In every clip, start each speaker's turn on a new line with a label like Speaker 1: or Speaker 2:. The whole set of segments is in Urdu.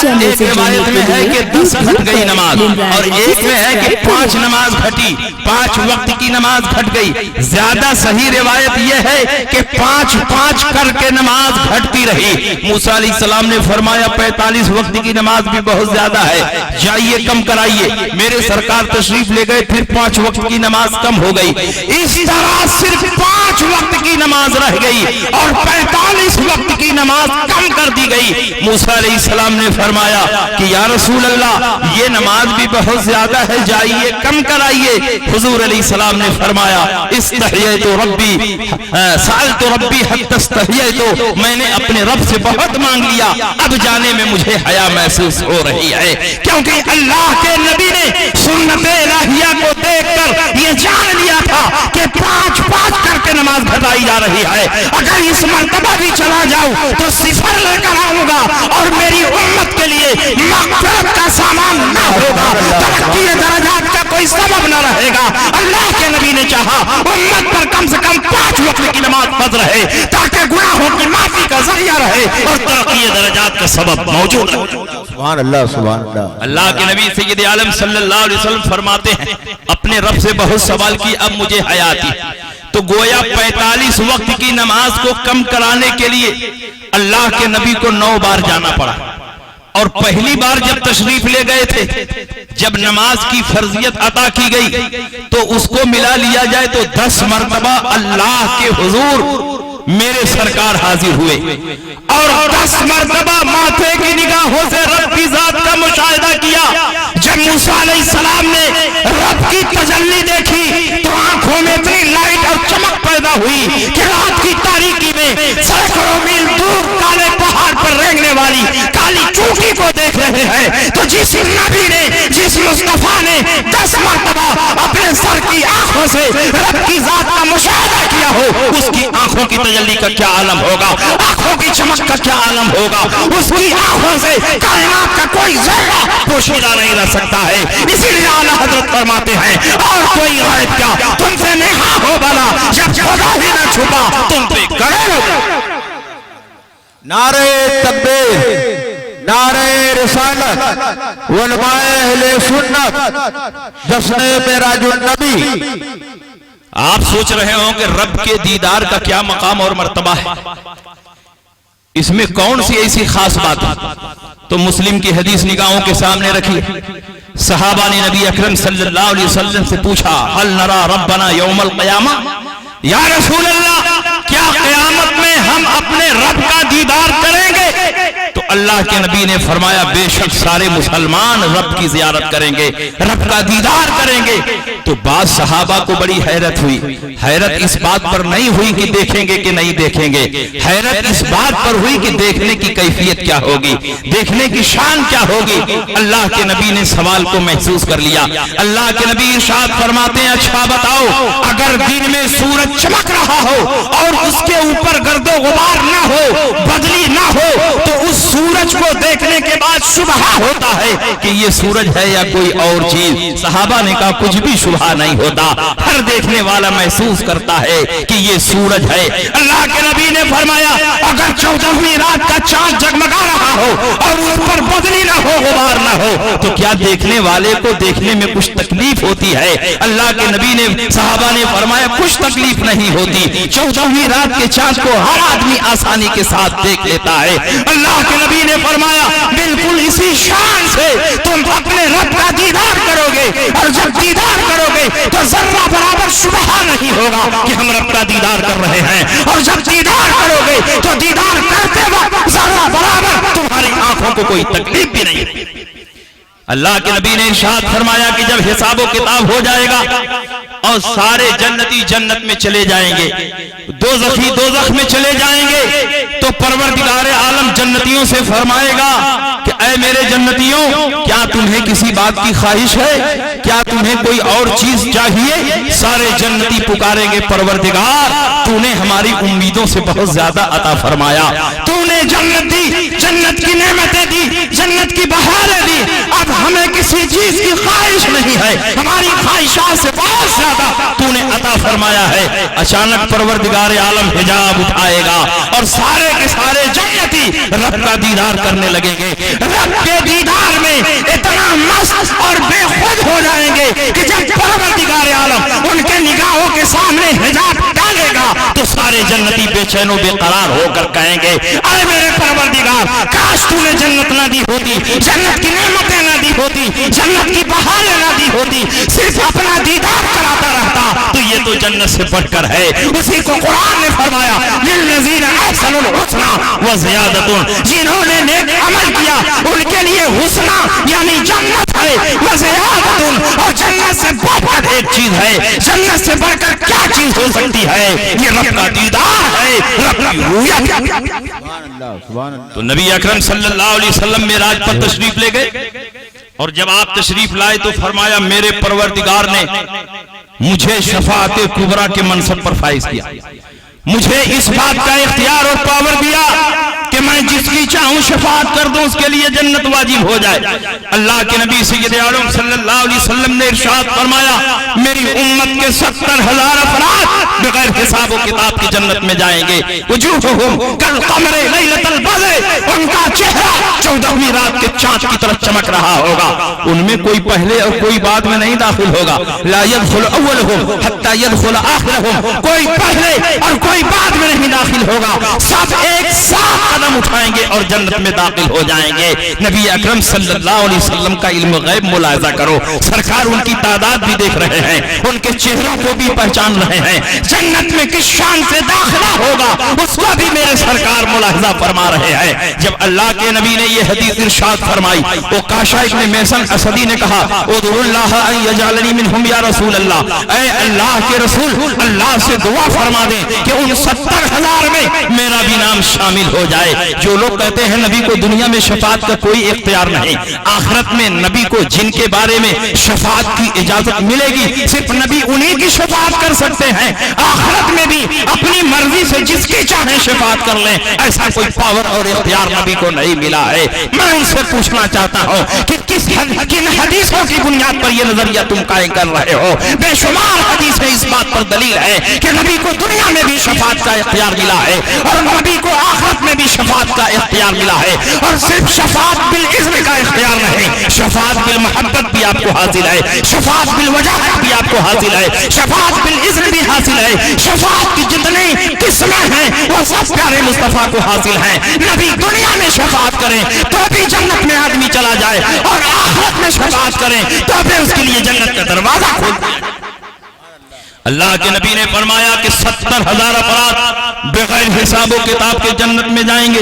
Speaker 1: ایک روایت میں ہے کہ 10 گھٹ گئی نماز، اور ایک میں ہے کہ 5 نماز گھٹی، 5 وقت کی نماز گھٹ گئی۔ زیادہ صحیح روایت یہ ہے کہ 5 کر کے نماز گھٹتی رہی۔ موسیٰ علیہ السلام نے فرمایا 45 وقت کی نماز بھی بہت زیادہ ہے، جائیے کم کرائیے۔ میرے سرکار تشریف لے گئے، پھر 5 وقت کی نماز کم ہو گئی، اس طرح صرف 5 وقت کی نماز رہ گئی اور 45 وقت کی نماز کم کر دی گئی۔ موسیٰ علیہ السلام نے فرمایا کہ یا رسول اللہ یہ نماز بھی بہت زیادہ ہے، جائیے کم کرائیے۔ حضور علیہ السلام نے فرمایا استحییت ربی سألت ربی حتی استحییت، میں نے اپنے رب سے بہت مانگ لیا، اب جانے میں مجھے حیا محسوس ہو رہی ہے، کیونکہ اللہ کے نبی نے سنت الہیہ کو دیکھ کر یہ جان لیا تھا کہ 5 کر کے نماز گھٹائی جا رہی ہے۔ اگر اس مرتبہ بھی چلا جاؤں تو 0 لے کر آؤں گا اور میری امت کے لیے مغفرت کا سامان نہ ہوگا، ترقی درجات کا کوئی سبب نہ رہے گا۔ اللہ کے نبی نے چاہا امت پر کم سے کم 5 وقت کی نماز فرض رہے تاکہ گناہوں کی معافی کا ذریعہ رہے اور ترقی درجات کا سبب موجود رہے۔
Speaker 2: سبحان اللہ سبحان اللہ۔
Speaker 1: اللہ کے نبی سید عالم صلی اللہ علیہ وسلم فرماتے ہیں اپنے رب سے بہت سوال کی، اب مجھے حیا آتی، تو گویا 45 وقت کی نماز کو کم کرانے کے لیے اللہ کے نبی کو 9 بار جانا پڑا، اور پہلی بار جب تشریف لے گئے تھے، جب نماز کی فرضیت عطا کی گئی تو اس کو ملا لیا جائے تو 10 مرتبہ اللہ کے حضور میرے سرکار حاضر ہوئے، اور 10 مرتبہ ماتھے کی نگاہوں سے رب کی ذات کا مشاہدہ کیا۔ جب موسیٰ علیہ السلام نے رب کی تجلی دیکھی تو آنکھوں میں اتنی لائٹ اور چمک پیدا ہوئی کہ رات کی تاریکی میں سینکڑوں میل دور کالے پہاڑ پر رینگنے والی کالی چونٹی کو دیکھ رہے ہیں۔ تو جس نبی نے، جس مصطفیٰ نے 10 مرتبہ اپنے سر کی آنکھوں سے رب کی ذات کا مشاہدہ کیا ہو، اس کی آنکھوں کی تجلی کا کیا عالم ہوگا، آنکھوں کی چمک کا کیا عالم ہوگا۔ اس کی آنکھوں سے کائنات کا کوئی ذرہ پوشیدہ نہیں رہ سکتا ہے۔ اسی لیے اعلیٰ حضرت فرماتے ہیں اور کوئی غائب کیا تم سے نہا ہو بلا، جب خدا ہی نہ چھپا تم پہ کرے۔
Speaker 2: نعرہ تکبیر، نعرہ رسالت، علماء اہل سنت، جشن معراج النبی۔
Speaker 1: آپ سوچ رہے ہوں کہ رب کے دیدار کا کیا مقام اور مرتبہ ہے، اس میں کون سی ایسی خاص بات ہے؟ تو مسلم کی حدیث نگاہوں کے سامنے رکھی۔ صحابہ نے نبی اکرم صلی اللہ علیہ وسلم سے پوچھا ہل نرا ربنا یوم القیامہ، یا رسول اللہ کیا قیامت میں ہم اپنے رب کا دیدار کریں گے؟ تو اللہ کے نبی نے فرمایا بے شک سارے مسلمان رب کی زیارت کریں گے، رب کا دیدار کریں گے۔ تو بعض صحابہ کو بڑی حیرت ہوئی، حیرت اس بات پر نہیں ہوئی کہ دیکھیں گے کہ نہیں دیکھیں گے، حیرت اس بات پر ہوئی کہ دیکھنے کی کیفیت کیا ہوگی، دیکھنے کی شان کیا ہوگی۔ اللہ کے نبی نے سوال کو محسوس کر لیا۔ اللہ کے نبی ارشاد فرماتے ہیں اچھا بتاؤ، اگر دن میں سورج چمک رہا ہو اور اس کے اوپر گرد و غبار نہ ہو، بدلی نہ ہو، تو اس سورج کو دیکھنے کے بعد شبہ ہوتا ہے کہ یہ سورج ہے یا کوئی اور چیز۔ صحابہ نے کہا کچھ بھی شبہ نہیں ہوتا، ہر دیکھنے والا محسوس کرتا ہے کہ یہ سورج ہے۔ اللہ کے نبی نے فرمایا اگر 14ویں رات کا چاند جگمگا رہا ہو اور اس پر بدلی نہ ہو، غبار نہ ہو، تو کیا دیکھنے والے کو دیکھنے میں کچھ تکلیف ہوتی ہے؟ اللہ کے نبی نے، صحابہ نے فرمایا کچھ تکلیف نہیں ہوتی، 14ویں رات کے چاند کو ہر آدمی آسانی کے ساتھ دیکھ لیتا ہے۔ اللہ کے نبی نے فرمایا بالکل اسی شان سے تم اپنے رب کا دیدار کرو گے، اور جب دیدار کرو گے تو ذرہ برابر شبہ نہیں ہوگا کہ ہم رب کا دیدار کر رہے ہیں، اور جب دیدار کرو گے تو دیدار کرتے وقت ذرہ برابر تمہاری آنکھوں کو کوئی تکلیف بھی نہیں۔ اللہ کے نبی نے ارشاد فرمایا کہ جب حساب و کتاب ہو جائے گا اور سارے جنتی جنت میں چلے جائیں گے، دوزخی دوزخ میں چلے جائیں گے، تو پروردگار عالم جنتیوں سے فرمائے گا کہ اے میرے جنتیوں، کیا تمہیں کسی بات کی خواہش ہے؟ کیا تمہیں کوئی اور چیز چاہیے؟ سارے جنتی پکاریں گے پروردگار تو نے ہماری امیدوں سے بہت زیادہ عطا فرمایا، تو نے جنت دی، جنت کی نعمتیں دی، جنت کی بہاریں دی، اب ہمیں کسی چیز کی خواہش نہیں نہیں ہے, ہماری خواہشات سے بہت زیادہ تو نے عطا فرمایا ہے. اچانک پروردگار عالم حجاب اٹھائے گا اور سارے کے سارے جنتی رب کا دیدار کرنے لگیں گے. رب کے دیدار میں اتنا مست اور بے خود ہو جائیں گے کہ جب پروردگار عالم ان کے نگاہوں کے سامنے حجاب ڈالے گا تو سارے جنتی بے چین و بے قرار ہو کر کہیں گے, اے میرے پروردگار, کاش تو نے جنت نہ دی ہوتی, جنت کی نعمتیں نہ دی ہوتی, جنت کی بہاریں نہ دی ہوتی, صرف اپنا دیدار کراتا رہتا تو یہ تو جنت سے بڑھ کر ہے. اسی کو قرآن نے فرمایا, للذین احسنوا الحسنى وزیادۃ, جنہوں نے نیک عمل کیا ان کے لیے حسنہ یعنی جنت ہے, وزیادۃ, اور جنت سے بڑھ کر ایک چیز ہے. جنت سے بڑھ کر کیا چیز ہو سکتی ہے؟ یہ رب کا دیدار ہے, رب کی رویت. تو نبی اکرم صلی اللہ علیہ وسلم معراج پر تشریف لے گئے اور جب آپ تشریف لائے تو فرمایا, میرے پروردگار نے مجھے شفاعت کبریٰ کے منصب پر فائز کیا, مجھے اس بات کا اختیار اور پاور دیا کہ میں جس کی چاہوں شفاعت کر دوں اس کے لیے جنت واجب ہو جائے. اللہ کے نبی سید عالم صلی اللہ علیہ وسلم نے ارشاد فرمایا, میری امت کے 70,000 افراد بغیر حساب و کتاب کی جنت میں جائیں گے. وجوہہم کالقمر لیلۃ البدر, ان کا چہرہ 14ویں رات کے چاند کی طرح چمک رہا ہوگا. ان میں کوئی پہلے اور کوئی بعد میں نہیں داخل ہوگا. لا يدخل اولہم حتی يدخل آخرہم, کوئی پہلے اور کوئی بعد میں نہیں داخل ہوگا, سب ایک ساتھ قدم اٹھائیں گے اور جنت میں داخل ہو جائیں گے. نبی اکرم صلی اللہ علیہ وسلم کا علم غیب ملاحظہ کرو, سرکار ان کی تعداد بھی دیکھ رہے ہیں, ان کے چہروں کو بھی پہچان رہے ہیں. جنت میں کس شان سے داخلہ ہوگا اس کو بھی میرے سرکار ملاحظہ فرما رہے ہیں. جب اللہ کے نبی نے یہ حدیث ارشاد فرمائی تو کاشا ابن محسن اسدی نے کہا, ادعو اللہ ان یجعلنی منہم یا رسول اللہ, اے اللہ کے رسول, اللہ سے دعا فرما دیں کہ ان 70,000 میں میرا بھی نام شامل ہو جائے. جو لوگ کہتے ہیں نبی کو دنیا میں شفاعت کا کوئی اختیار نہیں, آخرت میں نبی کو جن کے بارے میں شفاعت کی اجازت ملے گی صرف نبی انہی کی شفاعت کر سکتے ہیں, آخرت میں بھی اپنی مرضی سے جس کی چاہیں شفاعت کر لیں, ایسا کوئی پاور اور اختیار نبی کو نہیں ملا ہے. میں ان سے پوچھنا چاہتا ہوں کہ کن حدیثوں کی بنیاد پر یہ نظریہ تم قائم کر رہے ہو؟ بے شمار حدیثیں اس بات پر دلیل ہے کہ نبی کو دنیا میں بھی شفاعت کا اختیار ملا ہے اور نبی کو آخرت میں بھی شفاعت کا اختیار ملا ہے. اور صرف شفاعت بالاذن کا اختیار نہیں, شفاعت بالمحبت بھی آپ کو حاصل ہے, شفاعت بالوجاہت بھی آپ کو حاصل ہے, شفاعت بالاذن بھی حاصل ہے. شفاعت کی جتنی قسمیں ہیں وہ سب پیارے مصطفیٰ کو حاصل ہیں. نبی دنیا میں شفاعت کریں تو بھی جنت میں آدمی چلا جائے اور آخرت میں شفاعت کریں تو بھی اس کے لیے جنت کا دروازہ کھول جائے. اللہ کے نبی نے فرمایا کہ 70,000 افراد بغیر حساب و کتاب کے جنت میں جائیں گے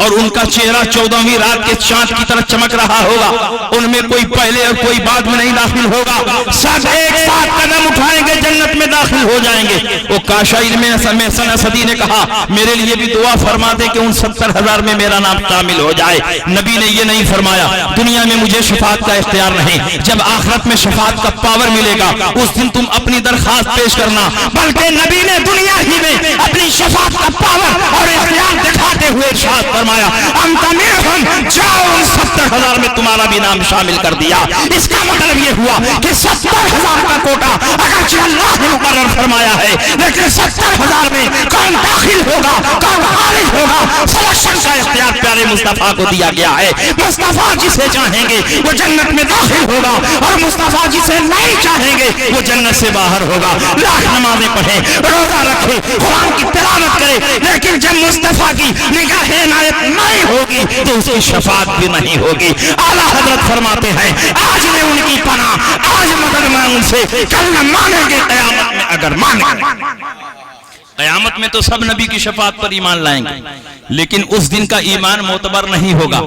Speaker 1: اور ان کا چہرہ 14ویں رات کے چاند کی طرح چمک رہا ہوگا. ان میں کوئی پہلے اور کوئی بعد میں نہیں داخل ہوگا, سب ایک ساتھ قدم اٹھائیں گے جنت میں داخل ہو جائیں گے. وہ کاشا ابن محسن اسدی نے کہا, میرے لیے بھی دعا فرما دے کہ ان 70,000 میں میرا نام شامل ہو جائے. نبی نے یہ نہیں فرمایا دنیا میں مجھے شفاعت کا اختیار نہیں, جب آخرت میں شفاعت کا پاور ملے گا اس دن تم اپنی درخواست پیش کرنا, بلکہ نبی نے دنیا ہی میں اپنی شفاعت کا پاور اور اختیار دکھاتے ہوئے ارشاد فرمایا, انت منہم, جاؤ ان 70,000 میں تمہارا بھی نام شامل کر دیا. اس کا مطلب یہ ہوا کہ 70,000 کا کوٹا اگرچہ اللہ نے مقرر فرمایا ہے لیکن 70,000 میں کون داخل ہوگا کون خارج ہوگا, سلیکشن کا اختیار پیارے مصطفیٰ کو دیا گیا ہے. مصطفیٰ جسے چاہیں گے وہ جنت میں داخل ہوگا اور مصطفیٰ جسے نہیں چاہیں گے وہ جنت سے باہر ہوگا. لاکھ نمازیں پڑھیں, روزہ رکھے, قرآن کی تلاوت کرے, لیکن جب مصطفیٰ کی نگاہ عنایت نہیں ہوگی تو اس کی شفاعت بھی نہیں ہوگی. اعلیٰ حضرت فرماتے ہیں, آج میں ان کی پناہ, آج مدد میں ان سے, کل نہ مانیں گے قیامت میں اگر مانیں. قیامت میں تو سب نبی کی شفاعت پر ایمان لائیں گے لیکن اس دن کا ایمان معتبر نہیں ہوگا.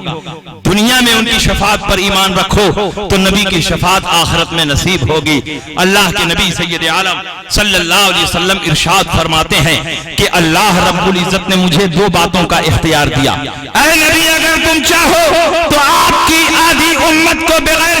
Speaker 1: دنیا میں ان کی شفاعت پر ایمان رکھو تو نبی کی شفاعت آخرت میں نصیب ہوگی. اللہ کے نبی سید عالم صلی اللہ علیہ وسلم ارشاد فرماتے ہیں کہ اللہ رب العزت نے مجھے 2 باتوں کا اختیار دیا. اے نبی, اگر تم چاہو تو آپ کی آدھی امت کو بغیر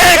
Speaker 1: 1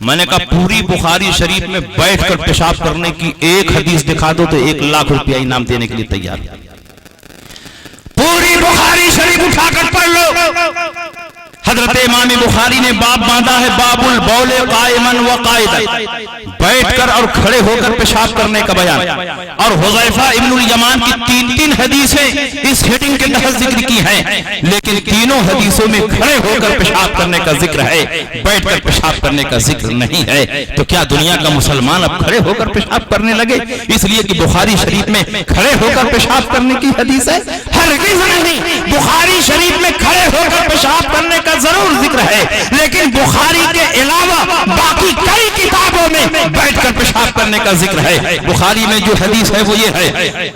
Speaker 1: میں نے کہا پوری بخاری شریف میں بیٹھ کر پیشاب کرنے کی ایک حدیث دکھا دو تو 1,00,000 روپیہ انعام دینے کے لیے تیار. پوری بخاری شریف اٹھا کر پڑھ لو. حضرت امام بخاری نے باب باندھا ہے باب البول قائما و قائدا، بیٹھ کر اور کھڑے ہو کر پیشاب کرنے کا بیان. اور حذیفہ ابن الیمان کی 3 حدیثیں اس ہیڈنگ کے تحت ذکر کی ہیں، لیکن تینوں حدیثوں میں کھڑے ہو کر پیشاب کرنے کا ذکر ہے، بیٹھ کر پیشاب کرنے کا ذکر نہیں ہے. تو کیا دنیا کا مسلمان اب کھڑے ہو کر پیشاب کرنے لگے اس لیے کہ بخاری شریف میں کھڑے ہو کر پیشاب کرنے کی حدیث ہے؟ ہرگز نہیں. بخاری شریف میں کھڑے ہو کر پیشاب کرنے کا ضرور ذکر ہے، لیکن بخاری کے علاوہ باقی کئی کتابوں میں بیٹھ کر پیشاب کرنے کا ذکر ہے. بخاری میں جو حدیث ہے وہ یہ ہے،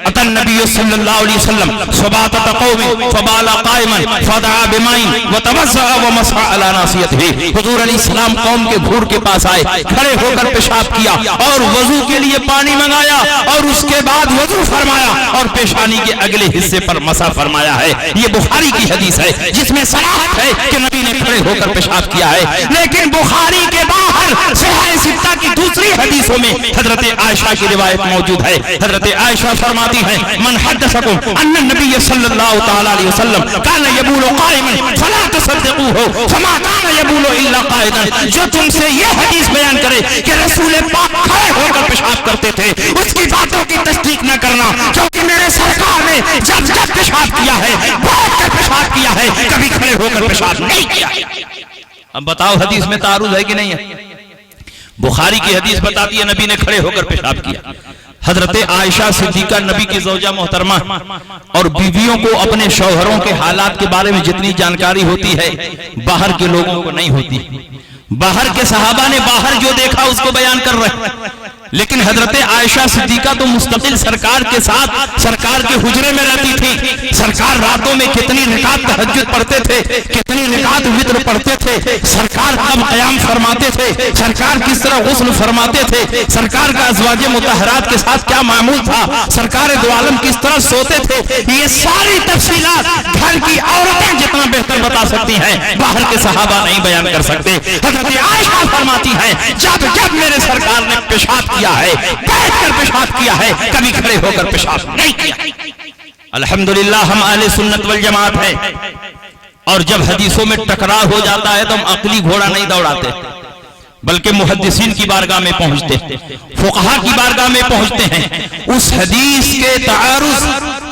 Speaker 1: اتى النبي صلی اللہ علیہ وسلم سباطة قوم فبال قائما فدعا بماء وتوضأ ومسح على ناصيته. حضور علیہ السلام قوم کے گھور کے پاس آئے، کھڑے ہو کر پیشاب کیا اور وضو کے لیے پانی منگایا اور اس کے بعد وضو فرمایا اور پیشانی کے اگلے حصے پر مسح فرمایا ہے. یہ بخاری کی حدیث ہے جس میں صراحت ہے کہ نبی نے کھڑے ہو کر پیشاب کیا ہے. لیکن بخاری کے باہر صحیح ستہ کی دوسری حدیثوں میں حضرت عائشہ کی روایت موجود ہے. حضرت عائشہ فرماتی ہیں من حدثکم ان النبی صلی اللہ تعالی علیہ وسلم کان یبول قائما فلا تصدقوه فما کان یبول الا قائدا. جو تم سے یہ حدیث بیان کرے کہ رسول پاک کھڑے ہو کر پیشاب کرتے تھے اس کی باتوں کی تصدیق نہ کرنا، کیونکہ میرے سرکار نے جب پیشاب کیا ہے بیٹھ کر پیشاب کیا ہے، کبھی کھڑے ہو کر پیشاب نہیں کیا. اب بتاؤ حدیث میں تعارض ہے کہ نہیں ہے؟ بخاری کی حدیث بتاتی ہے نبی نے کھڑے ہو کر پیشاب کیا. حضرت عائشہ صدیقہ نبی کی زوجہ محترمہ اور بیویوں کو اپنے شوہروں کے حالات کے بارے میں جتنی جانکاری ہوتی ہے باہر کے لوگوں کو نہیں ہوتی. باہر کے صحابہ نے باہر جو دیکھا اس کو بیان کر رہے ہیں، لیکن حضرت عائشہ صدیقہ تو مستقل سرکار کے ساتھ سرکار کے حجرے میں رہتی تھی. سرکار راتوں میں کتنی رکعت تہجد پڑھتے تھے، کتنی رکعت وتر پڑھتے تھے، سرکار کب قیام فرماتے تھے، سرکار کس طرح غسل فرماتے تھے، سرکار کا ازواج مطہرات کے ساتھ کیا معمول تھا، سرکار دو عالم کس طرح سوتے تھے. یہ ساری تفصیلات گھر کی عورتیں جتنا بہتر بتا سکتی ہیں باہر کے صحابہ نہیں بیان کر سکتے. حضرت عائشہ فرماتی ہیں جب میرے سرکار نے پیشاب کیا ہے بیٹھ کر پیشاب کیا ہے، کبھی کھڑے ہو کر پیشاب نہیں کیا. الحمدللہ ہم اہل سنت والجماعت ہیں، اور جب حدیثوں میں ٹکراؤ ہو جاتا ہے تو ہم عقلی گھوڑا نہیں دوڑاتے بلکہ محدثین کی بارگاہ میں پہنچتے ہیں، فقہا کی بارگاہ میں پہنچتے ہیں، اس حدیث کے تعارض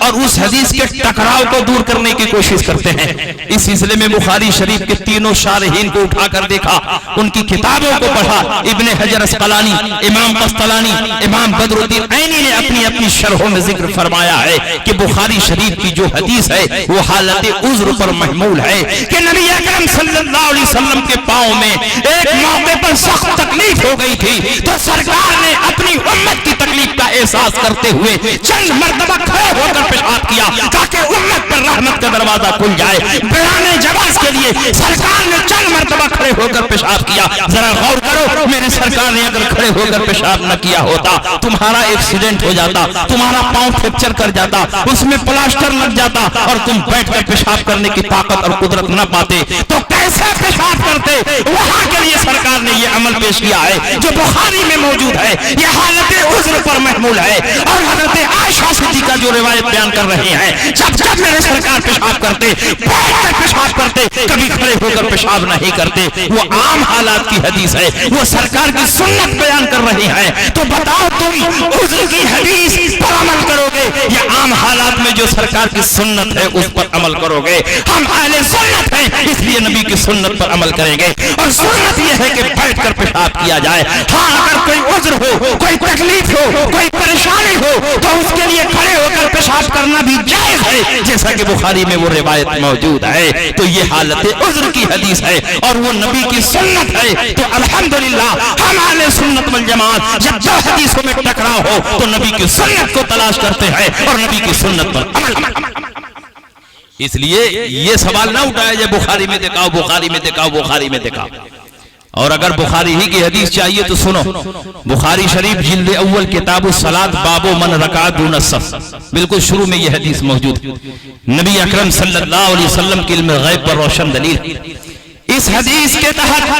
Speaker 1: اور اس حدیث کے ٹکراؤ کو دور کرنے کی کوشش کرتے ہیں. اس سلسلے میں بخاری شریف کے تینوں شارحین کو اٹھا کر دیکھا، ان کی کتابوں کو پڑھا. ابن حجر اسقلانی، امام قسطلانی، امام بدر الدین عینی نے اپنی اپنی شرحوں میں ذکر فرمایا ہے کہ بخاری شریف کی جو حدیث ہے وہ حالت عذر پر محمول ہے کہ نبی اکرم صلی اللہ علیہ وسلم کے پاؤں میں ایک موقع پر سخت تکلیف ہو گئی تھی تو سرکار نے اپنی امت کی تکلیف کا احساس کرتے ہوئے چند مرتبہ کھڑے ہو کر پیشاب کیا تاکہ امت پر رحمت کا دروازہ کھل جائے. بیان جواز کے لیے سرکار نے چند مرتبہ کھڑے ہو کر پیشاب کیا. ذرا غور کرو، میرے سرکار نے اگر کھڑے ہو کر پیشاب نہ کیا ہوتا تمہارا ایکسیڈنٹ ہو جاتا، تمہارا پاؤں فریکچر کر جاتا، اس میں پلاسٹر لگ جاتا اور تم بیٹھ کر پیشاب کرنے کی طاقت اور قدرت نہ پاتے تو کیسے پیشاب کرتے؟ وہاں کے لیے سرکار نے یہ عمل پیش کیا ہے جو بخاری میں موجود ہے. یہ حالت عذر پر محمول ہے. اور حضرت عائشہ صدیقہ جو روایت بیان کر رہے ہیں جب میرے سرکار پیشاب کرتے بیٹھ کر پیشاب کرتے، کبھی کھڑے ہو کر پیشاب نہیں کرتے. وہ عام حالات کی حدیث ہے، وہ سرکار کی سنت بیان کر رہے ہیں. تو بتاؤ تم عذر کی حدیث پر عمل کرو گے یا عام حالات میں جو سرکار کی سنت ہے اس پر عمل کرو گے؟ ہم اہل سنت ہیں اس لیے نبی کی سنت پر عمل کریں گے. اور سنت یہ ہے کہ بیٹھ کر پیشاب کیا جائے. ہاں اگر کوئی عذر ہو، کوئی تکلیف ہو، کوئی پریشانی ہو تو اس کے لیے کھڑے ہو کر پیشاب کرنا بھی جائز ہے، جیسا کہ بخاری میں وہ روایت موجود ہے. تو یہ حالت عذر کی حدیث ہے اور وہ نبی کی سنت ہے. تو الحمدللہ ہم اہل سنت والجماعت جب دو حدیثوں میں ٹکراؤ ہو تو نبی کی سنت کو تلاش کرتے ہیں اور نبی کی سنت پر عمل. اس لیے یہ سوال نہ اٹھایا جائے بخاری میں دکھاؤ، بخاری میں دکھاؤ، بخاری میں دکھاؤ. اور اگر بخاری ہی کی حدیث چاہیے تو سنو، بخاری شریف جلد اول کتاب الصلاۃ باب من رکع دون الصف، بالکل شروع میں یہ حدیث موجود ہے. نبی اکرم صلی اللہ علیہ وسلم کے علم غیب پر روشن دلیل. اس حدیث کے تحت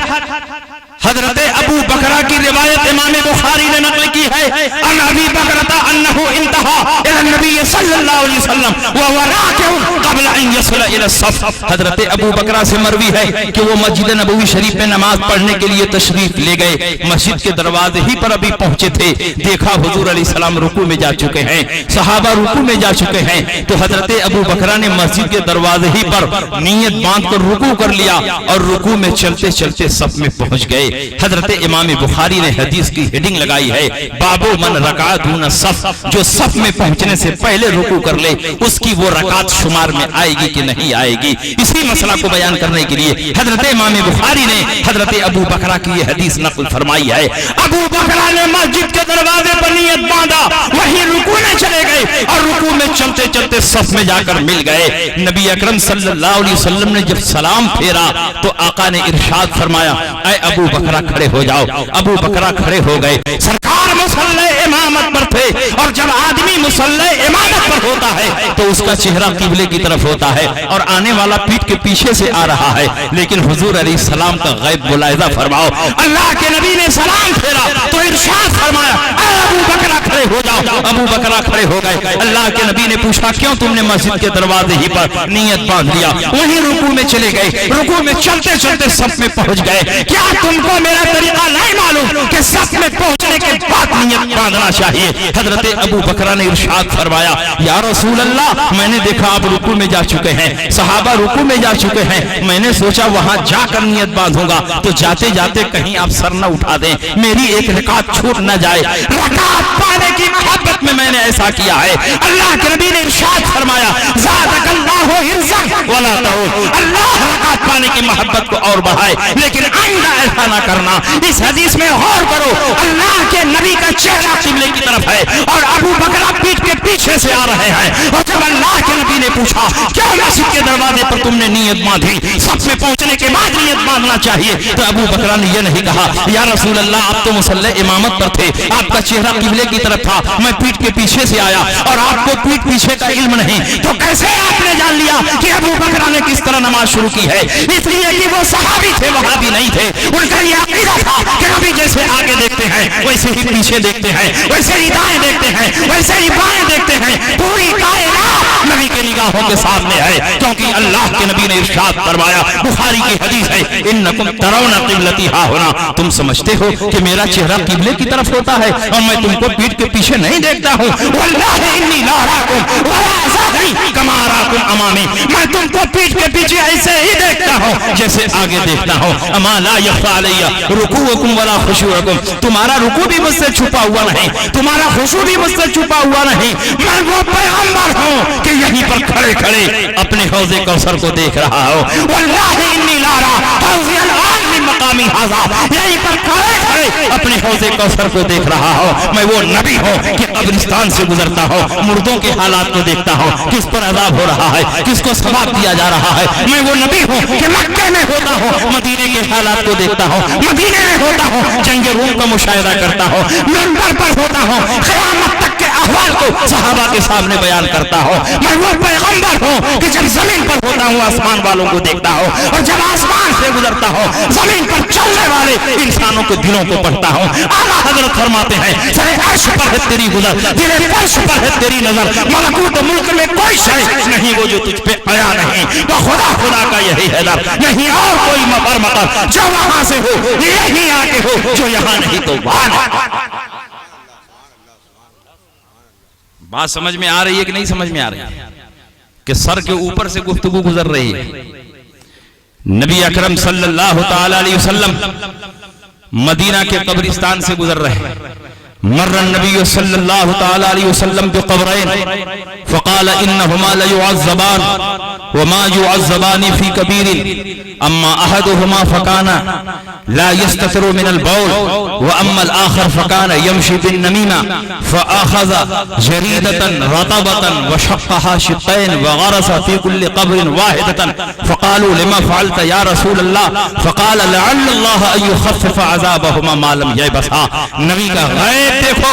Speaker 1: حضرت ابو بکرہ کی روایت امام بخاری نے نقل کی ہے ان ابی بکرہ انہو انتہا الى النبی صلی اللہ علیہ وسلم وهو راکع قبل ان يصل الى الصف. حضرت ابو بکرہ سے مروی ہے کہ وہ مسجد نبوی شریف میں نماز پڑھنے کے لیے تشریف لے گئے. مسجد کے دروازے ہی پر ابھی پہنچے تھے, دیکھا حضور علیہ السلام رکوع میں جا چکے ہیں, صحابہ رکوع میں جا چکے ہیں. تو حضرت ابو بکرہ نے مسجد کے دروازے ہی پر نیت باندھ کر رکوع کر لیا اور رکوع میں چلتے چلتے صف میں پہنچ گئے. حضرت امام بخاری نے حدیث کی ہیڈنگ لگائی ہے بابو من رکع دون الصف, جو صف میں پہنچنے سے پہلے رکوع کر لے اس کی وہ رکعت شمار میں آئے گی کہ نہیں آئے گی. اسی مسئلہ کو بیان کرنے کے لیے حضرت امام بخاری نے حضرت ابو بکرہ کی یہ حدیث نقل فرمائی ہے. ابو بکرہ نے مسجد کے دروازے پر نیت باندھا, وہیں رکوع میں چلے گئے اور رکوع میں چلتے چلتے صف میں جا کر مل گئے. نبی اکرم صلی اللہ علیہ وسلم نے جب سلام پھیرا تو آقا نے ارشاد فرمایا اے ابو بکرہ کھڑے ہو جاؤ. ابو بکرہ کھڑے ہو گئے. سرکار مصلی امامت پر تھے اور جب آدمی مصلی امامت پر ہوتا ہے تو اس کا چہرہ قبلے کی طرف ہوتا ہے اور آنے والا پیٹ کے پیچھے سے آ رہا ہے. لیکن حضور علیہ السلام کا غیب ملاحظہ فرماؤ, اللہ کے نبی نے سلام پھیرا تو ارشاد فرمایا اے ابو بکرہ کھڑے ہو جاؤ. ابو بکرہ کھڑے ہو گئے. اللہ کے نبی نے پوچھا کیوں تم نے مسجد کے دروازے ہی پر نیت باندھ لیا؟ وہیں رکوع میں چلے گئے, رکوع میں چلتے چلتے صف میں پہنچ گئے. کیا تم کو میرا طریقہ نہیں معلوم کہ صف میں پہنچنے کے بعد نیت باندھنا چاہیے؟ حضرت ابو بکرہ نے ارشاد فرمایا یا رسول اللہ میں نے دیکھا آپ رکوع میں جا چکے ہیں, صحابہ رکوع میں جا چکے ہیں, میں نے سوچا وہاں جا کر نیت باندھوں گا تو جاتے جاتے کہیں آپ سر نہ اٹھا دیں, میری ایک رکعت چھوٹ نہ جائے. رکعت پانے کی محبت میں نے ایسا کیا ہے. اللہ کے نبی نے ارشاد فرمایا زادک اللہ حرزا ولا تعود, اللہ رکعت پانے کی محبت کو اور بڑھائے لیکن آئندہ ایسا نہ کرنا. اس حدیث میں غور کرو, اللہ کے نبی کا چہرہ قبلے کی طرف ہے اور ابو بکرہ پیٹ کے پیچھے سے آ رہے ہیں. اور جب اللہ کے نبی نے پوچھا کیا مسجد کے دروازے پر تم نے نیت باندھی, سب میں پہنچنے کے بعد نیت باندھنا چاہیے, تو ابو بکرہ نے یہ نہیں کہا یا رسول اللہ آپ تو مصلی امامت پر تھے, آپ کا چہرہ قبلے کی طرف تھا, میں پیٹ کے پیچھے سے آیا اور آپ کو پیٹ پیچھے کا علم نہیں, تو کیسے آپ نے جان لیا کہ ابو بکرہ نے کس طرح نماز شروع کی ہے؟ اس لیے کہ وہ صحابی تھے, وہابی نہیں تھے. ان کا یہ عقیدہ تھا کہ نبی جیسے آگے دیکھتے ہیں ویسے ہی پیچھے دیکھتے ہیں, ویسے ہی دائیں دیکھتے ہیں, ویسے ہی بائیں دیکھتے ہیں. پوری کائنات نبی کے نگاہوں کے سامنے ہے, کیونکہ اللہ کے نبی نے ارشاد فرمایا, بخاری کی حدیث ہے انکم ترون قبلتی ہا ہونا, تم سمجھتے ہو کہ میرا چہرہ قبلے کی طرف ہوتا ہے اور میں تم کو پیٹ کے پیچھے نہیں دیکھتا ہوں. واللہ انی لا اراکم ولا ظاہری کما اراکم امامی, میں تم کو پیٹ کے پیچھے ایسے ہی دیکھتا ہوں جیسے آگے دیکھتا ہوں. اما لا یخفی علی رکوعکم ولا خشوعکم, تمہارا رکوع بھی مجھ سے چھپا ہوا نہیں, تمہارا خشوع بھی مجھ سے چھپا ہوا نہیں. میں وہ پیغمبر ہوں کہ یہیں پر کھڑے کھڑے اپنے حوض کوثر کو دیکھ رہا ہوں. واللہ انی لا ارا حوض الان من مقامی ھذا, یہیں پر کھڑے کھڑے اپنے حوض کوثر کو دیکھ رہا ہوں. میں وہ نبی ہوں کہ قبرستان سے گزرتا ہوں, مردوں کے حالات کو دیکھتا ہوں, کس پر عذاب ہو رہا ہے, کس کو ثواب دیا جا رہا ہے. میں وہ نبی ہوں کہ مکے میں ہوتا ہوں, مدینے کے حالات کو دیکھتا ہوں, مدینے میں ہوتا ہوں, جنگ روم کا مشاہدہ کرتا ہوں, منبر پر ہوتا ہوں, قیامت تک کے احوال کو صحابہ کے سامنے بیان کرتا ہوں. میں وہ پیغمبر ہوں کہ جب زمین پر ہوتا ہوں آسمان والوں کو دیکھتا ہوں, اور جب آسمان سے گزرتا ہوں زمین پر چلنے والے انسانوں کے دلوں کو پڑھتا ہوں. اعلیٰ حضرت فرماتے ہیں سر عرش پر ہے تیری گزر, دل فرش پر ہے تیری نظر, ملکوت ملک میں کوئی شے نہیں وہ جو تجھ پہ آیا نہیں, تو خدا خدا کا یہی ہے در, نہیں اور کوئی مفر مقر, جو وہاں سے ہو یہی آگے ہو, جو یہاں نہیں تو وہاں نہیں. بات سمجھ میں آ رہی ہے کہ نہیں سمجھ میں آ رہی ہے کہ سر کے اوپر سے گفتگو گزر رہی ہے. نبی اکرم صلی اللہ تعالی علیہ وسلم مدینہ کے قبرستان سے گزر رہے. مر النبی صلی اللہ تعالی علیہ وسلم بقبرین فقال انہما لیعذبان وما يعذبان في كبير اما احدهما فكان لا يستتر من البول واما الاخر فكان يمشي بالنميمه فاخذ جريده رطبه وشقها شقين وغرس في كل قبر واحده فقالوا لما فعلت يا رسول الله فقال لعل الله ان يخفف عذابهما ما لم يبسا. نبی کا غیب دیکھو,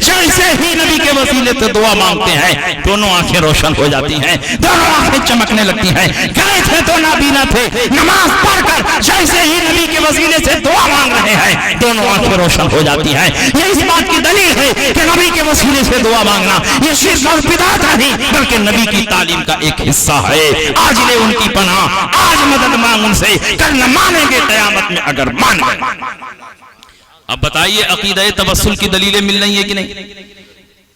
Speaker 1: جیسے ہی نبی کے وسیلے سے دعا مانگتے ہیں دونوں آنکھیں روشن ہو جاتی ہیں, دونوں آنکھیں چمکنے لگتی ہیں. گئے تھے تو نابینا تھے, نماز پڑھ کر جیسے ہی نبی کے وسیلے سے دعا مانگ رہے ہیں دونوں آنکھیں روشن ہو جاتی ہیں. یہ اس بات کی دلیل ہے کہ نبی کے وسیلے سے دعا مانگنا یہ شرک اور بدعت نہیں بلکہ نبی کی تعلیم کا ایک حصہ ہے. آج لے ان کی پناہ, آج مدد مانگ ان سے, کل نہ مانیں گے قیامت میں اگر مان گئے. اب بتائیے عقیدہ توسل کی دلیلیں مل رہی ہیں کہ نہیں؟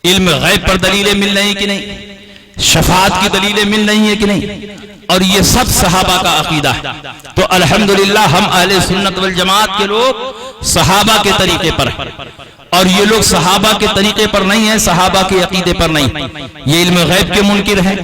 Speaker 1: علم غیب پر دلیلیں مل رہی ہیں کہ نہیں؟ شفاعت کی دلیلیں مل رہی ہیں کہ نہیں؟ اور یہ سب صحابہ کا عقیدہ ہے. تو الحمدللہ ہم اہل سنت والجماعت کے لوگ صحابہ کے طریقے پر ہیں, اور یہ لوگ صحابہ کے طریقے پر نہیں ہیں, صحابہ کے عقیدے پر نہیں. یہ علم غیب کے منکر ہیں,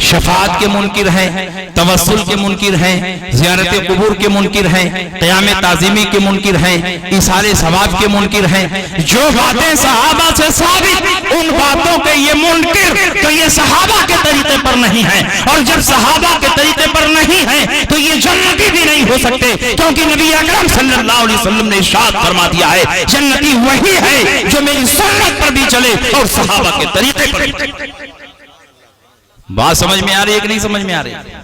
Speaker 1: شفاعت کے منکر ہیں, توسل کے منکر ہیں, زیارت قبور کے منکر ہیں, قیام تعظیمی کے منکر ہیں, ایصال ثواب کے منکر ہیں. جو باتیں صحابہ سے ثابت ان باتوں کے یہ منکر تو یہ صحابہ کے طریقے پر نہیں ہیں, اور جب صحابہ کے طریقے پر نہیں ہیں تو یہ جنتی بھی نہیں ہو سکتے, کیونکہ نبی اکرم صلی اللہ علیہ وسلم نے ارشاد فرما دیا ہے جنتی وہی ہے جو میری سنت پر بھی چلے اور صحابہ کے طریقے پر بھی چلے. بات سمجھ میں آ رہی ہے کہ نہیں سمجھ میں آ رہی ہے؟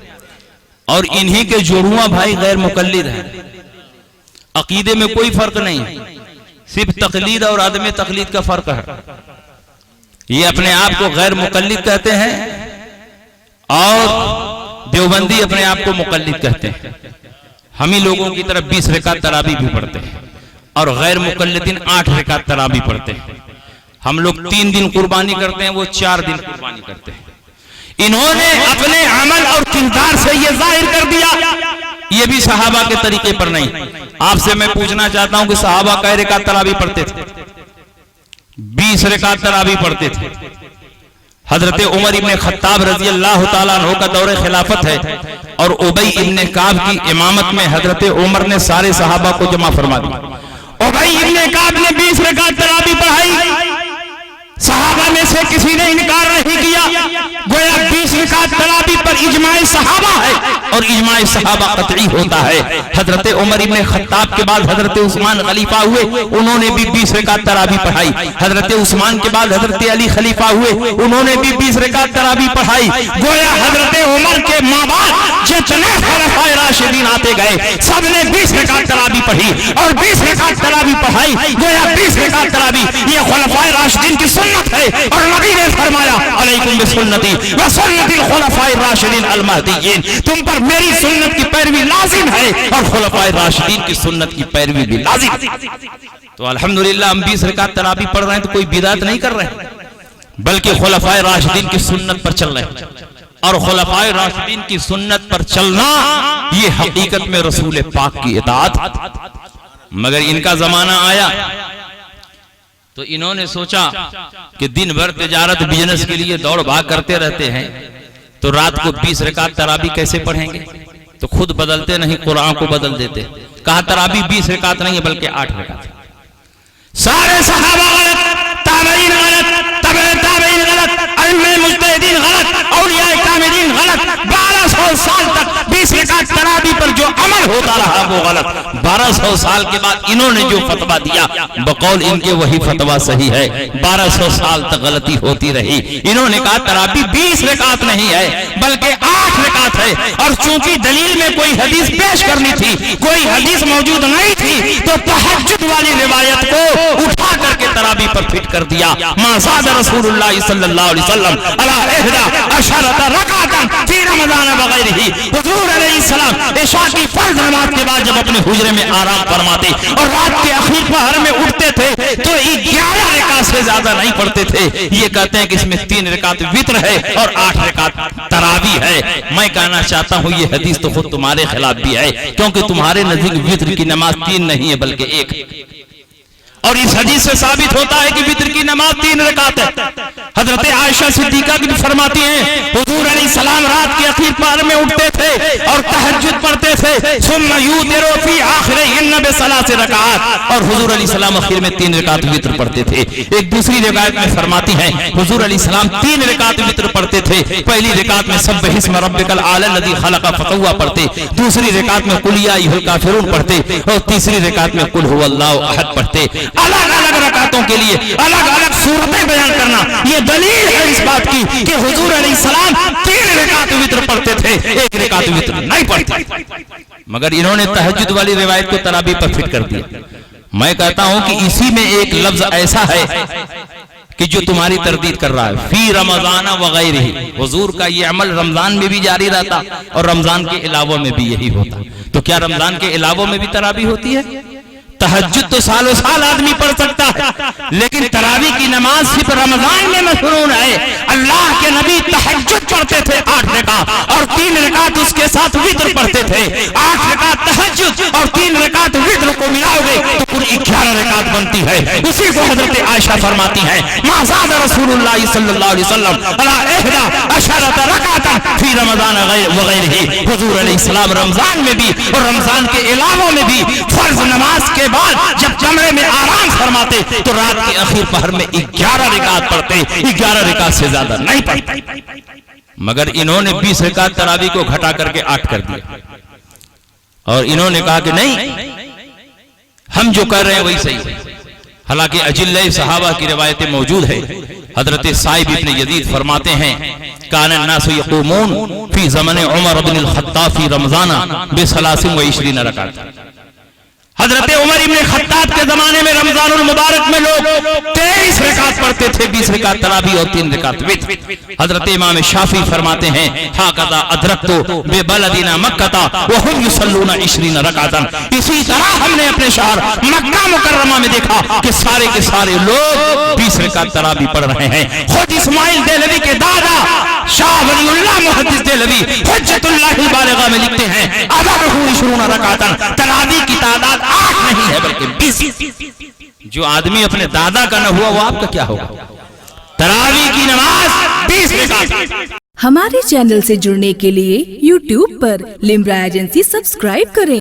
Speaker 1: اور انہی کے جوڑواں بھائی غیر مقلد ہیں, عقیدے میں کوئی فرق نہیں, صرف تقلید اور عدم تقلید کا فرق ہے. یہ اپنے آپ کو غیر مقلد کہتے ہیں اور دیوبندی اپنے آپ کو مقلد کہتے ہیں. ہم ہی لوگوں کی طرف 20 رکعت تراویح بھی پڑھتے ہیں اور غیر مقلدین 8 رکعت تراویح پڑھتے ہیں. ہم لوگ 3 دن قربانی کرتے ہیں, وہ 4 دن قربانی کرتے ہیں. انہوں نے اپنے عمل اور کردار سے یہ ظاہر کر دیا یہ بھی صحابہ کے طریقے پر نہیں. آپ سے میں پوچھنا چاہتا ہوں کہ صحابہ کئی رکعت تراویح پڑھتے تھے؟ 20 رکعت تراویح پڑھتے تھے. حضرت عمر ابن خطاب رضی اللہ تعالیٰ عنہ کا دور خلافت ہے اور ابی ابن کعب کی امامت میں حضرت عمر نے سارے صحابہ کو جمع فرما دیا. ابی ابن کعب نے 20 رکعت تراویح پڑھائی, صحابہ میں سے کسی نے انکار نہیں کیا. گویا 20 رکعت تراویح پر اجماع صحابہ ہے اور اجماع صحابہ قطعی ہوتا ہے. حضرت عمر ابن خطاب کے بعد حضرت عثمان خلیفہ ہوئے, انہوں نے بھی 20 رکعت تراویح پڑھائی. حضرت عثمان کے بعد حضرت علی خلیفہ ہوئے, انہوں نے بھی 20 رکعت تراویح پڑھائی. گویا حضرت عمر کے ماں باپ جتنے خلفائے راشدین آتے گئے سب نے 20 رکعت تراویح پڑھی اور 20 رکعت تراویح پڑھائی. گویا 20 رکعت تراویح یہ خلفائے راشدین کی سنت ہے, اور نبی نے فرمایا علیکم بسنتی وسنت الخلفاء الراشدین المہدیین, تم پر میری سنت کی پیروی لازم ہے اور خلفائے راشدین کی سنت کی پیروی بھی لازم ہے. تو الحمدللہ ہم 20 رکعت تراویح پڑھ رہے ہیں تو کوئی بدعت نہیں کر رہے ہیں بلکہ خلفائے راشدین کی سنت پر چل رہے ہیں. اور خلفائے راشدین کی سنت پر چلنا یہ حقیقت میں رسول پاک کی اطاعت. مگر ان کا زمانہ آیا تو انہوں نے سوچا کہ دن بھر تجارت بزنس کے لیے دوڑ بھاگ کرتے رہتے ہیں تو رات کو 20 رکعت تراویح کیسے پڑھیں گے؟ تو خود بدلتے نہیں قرآن کو بدل دیتے. کہا تراویح 20 رکعت نہیں ہے بلکہ 8 رکعت. سارے صحابہ غلط, تابعین غلط, تبع تابعین غلط, ائمہ مجتہدین غلط, اولیاء کاملین غلط. 1200 سال تک 20 رکعت تراویح پر جو عمل ہوتا رہا وہ غلط. 1200 سال کے بعد انہوں نے جو فتویٰ دیا بقول ان کے وہی فتویٰ صحیح ہے. 1200 سال تک غلطی ہوتی رہی. انہوں نے کہا تراویح 20 رکعت نہیں ہے بلکہ 8 رکعت ہے, اور چونکہ دلیل میں کوئی حدیث پیش کرنی تھی, کوئی حدیث موجود نہیں تھی, تو تہجد والی روایت کو اٹھا کر کے تراویح پر فٹ کر دیا. ما زاد رسول اللہ صلی اللہ علیہ وسلم علی 11 رکعۃ فی رمضان وغیرہ. حضور علیہ السلام عشاء کی فرض نماز کے بعد جب اپنے حجرے میں آرام فرماتے اور رات کے آخری پہر میں اٹھتے تھے تو 11 رکعت سے زیادہ نہیں پڑھتے تھے. یہ کہتے ہیں کہ اس میں 3 رکعت وتر ہے اور 8 رکعت تراویح ہے. میں کہنا چاہتا ہوں یہ حدیث تو خود تمہارے خلاف بھی ہے, کیونکہ تمہارے نزدیک وتر کی نماز 3 نہیں ہے بلکہ 1. اور اس حدیث سے ثابت ہوتا ہے کہ وتر کی نماز 3 رکعت ہے. حضرت عائشہ صدیقہ بھی فرماتی ہیں حضور علیہ السلام رات کے اخیر پہر میں اٹھتے تھے تھے اور تہجد پڑھتے تھے. ثم یوتر فی آخرہن بثلاث رکعات, اور حضور علیہ السلام آخر میں 3 رکعت وتر پڑھتے تھے. ایک دوسری روایت میں فرماتی ہیں حضور علیہ السلام 3 رکعت وتر پڑھتے تھے. پہلی رکعت میں سبح اسم ربک الاعلی الذی خلق فسوی پڑھتے, دوسری رکعت میں قل یا ایھا الکافرون پڑھتے, اور تیسری رکعت میں قل ھو اللہ احد پڑھتے. الگ الگ رکعتوں کے لیے الگ الگ صورتیں بیان کرنا یہ دلیل ہے اس بات کی کہ حضور علیہ السلام 3 رکعت وتر پڑھتے تھے, 1 رکعت وتر نہیں پڑھتے. مگر انہوں نے تہجد والی روایت کو تراویح پر فٹ کر دیا. میں کہتا ہوں کہ اسی میں ایک لفظ ایسا ہے کہ جو تمہاری تردید کر رہا ہے, فی رمضان وغیرہ. حضور کا یہ عمل رمضان میں بھی جاری رہتا اور رمضان کے علاوہ میں بھی یہی ہوتا. تو کیا رمضان کے علاوہ میں بھی تراویح ہوتی ہے؟ تہجد تو سالوں سال آدمی پڑھ سکتا ہے, لیکن تراویح کی نماز صرف رمضان میں مسنون ہے. اللہ کے نبی تہجد پڑھتے تھے 8 رکعت اور 3 رکعت اس کے ساتھ وتر پڑھتے تھے. 8 رکعت تہجد اور 3 رکعت وتر کو ملاؤ گے تو کل 11 رکعت بنتی ہے. اسی کو حضرت عائشہ فرماتی ہیں ما زاد رسول اللہ صلی اللہ علیہ وسلم علی 11 رکعت فی رمضان وغیرہ. حضور علیہ السلام رمضان میں بھی اور رمضان کے علاوہ میں بھی فرض نماز کے بعد جب کمرے میں آرام فرماتے تو رات کے آخر پہر میں 11 رکعت پڑھتے, 11 رکعت سے زیادہ نہیں پڑھتے. مگر انہوں نے 20 رکعت تراویح کو گھٹا کر کے 8 کر دیا, اور انہوں نے کہا کہ نہیں ہم جو کر رہے ہیں وہی صحیح ہے. حالانکہ اجلہ صحابہ کی روایتیں موجود ہے. حضرت صائب ابن یزید فرماتے ہیں کان الناس یقومون فی زمن عمر بن الخطاب فی رمضان ب23 رکعت. حضرت عمر ابن خطاب کے زمانے میں رمضان المبارک میں لوگ 23 رکعت پڑھتے تھے, 20 رکعت تراویح اور 3 رکعت وتر. حضرت امام شافعی فرماتے ہیں ہاکذا ادرکتو ببلدنا مکہ وہم یصلون 20 رکعتا. اسی طرح ہم نے اپنے شہر مکہ مکرمہ میں دیکھا کہ سارے کے سارے لوگ 20 رکعت تراویح پڑھ رہے ہیں. خود اسماعیل دہلوی کے دادا شاہ ولی اللہ محدث دہلوی حجت اللہ البالغہ میں لکھتے ہیں ادرکہ 20 رکعتا. تراویح کی تعداد 8 نہیں ہے بلکہ 20. جو آدمی اپنے دادا کا نہ ہوا وہ آپ کا کیا ہوگا؟ تراویح کی نماز 20 رکعت.
Speaker 3: ہمارے چینل سے جڑنے کے لیے YouTube پر لمرا ایجنسی سبسکرائب کریں.